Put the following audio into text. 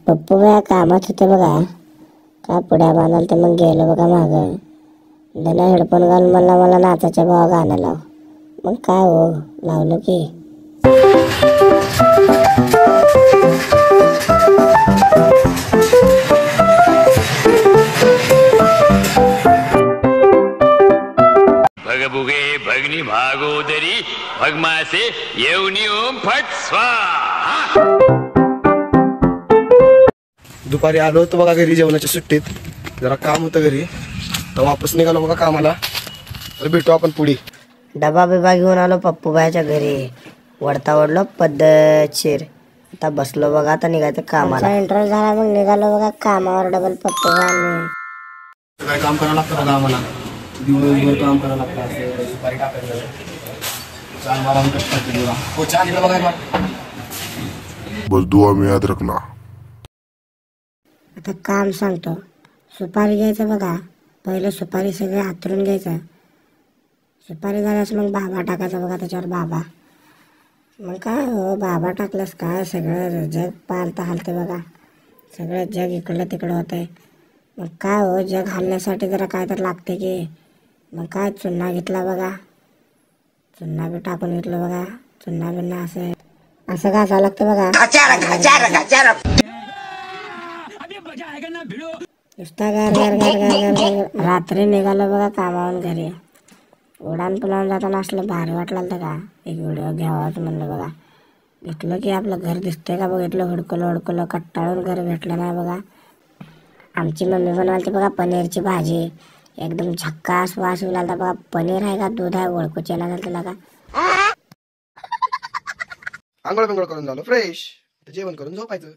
पप्पू भैया कामात होते बघा, का पुढ्या बांधाल ते मग गेलो बघा माग. त्याला हेडफोन घालून मला नाचाच्या भावा गाणं लाव. मग काय हो, लावलं की. भगभुगे भगनी भागोदरी भगमासे येऊनी ओम फट स्वाहा. दुपारी आलो होतो बघा घरी जेवणाच्या सुट्टीत, जरा काम होतं घरी, तर वापस निघालो बघा कामाला. तर भेटू आपण पुढे. डबा बिबा घेऊन आलो पप्पू भाईच्या घरी, वडता वडलो पद्धतशीर. आता बसलो बघा, आता निघायचं कामाला. इंटरव्ह्यू झाला मग निघालो बघा कामावर. डबल पप्पू भाई काय काम करावं लागतं बघा आम्हाला, दिवसभर काम करावं लागतं. असं दुपारी टाकायचं हो, चहा दिला बघा. बस दुआ में याद रखना. आता काम सांगतो. सुपारी घ्यायचं बघा, पहिलं सुपारी सगळं हातरून घ्यायचं. सुपारी झाल्यास मग बाबा टाकायचा बघा त्याच्यावर. बाबा मग काय हो, बाबा टाकल्यास काय सगळं जग पालता हालते बघा. सगळं जग इकडलं तिकडं होतंय. मग काय हो, जग हालण्यासाठी जरा काय तर लागते की. मग काय चुन्ना घेतला बघा, चुन्ना बी टाकून घेतलं बघा. चुन्ना बिन्ना असं असं घासावं लागतं बघा. नुसता गार गार गार गार गार. रात्री निघालो बघा कामावून घरी. उडान पुलावून जाताना असलं भारी वाटलं होतं का, एक व्हिडिओ घ्यावाच म्हणलं बघा. घेतलं की आपलं घर दिसतंय का बघितलं, हुडकलं कट्टाळून घर भेटलं नाही बघा. आमची मम्मी बनवायची बघा पनीरची भाजी, एकदम झक्कास वास येऊ लागला बघा. पनीर आहे का दूध आहे ओळखूच येणार त्याला का. आंघोळ बिंघोळ करून झालो फ्रेश, जेवण करून झोपायचं.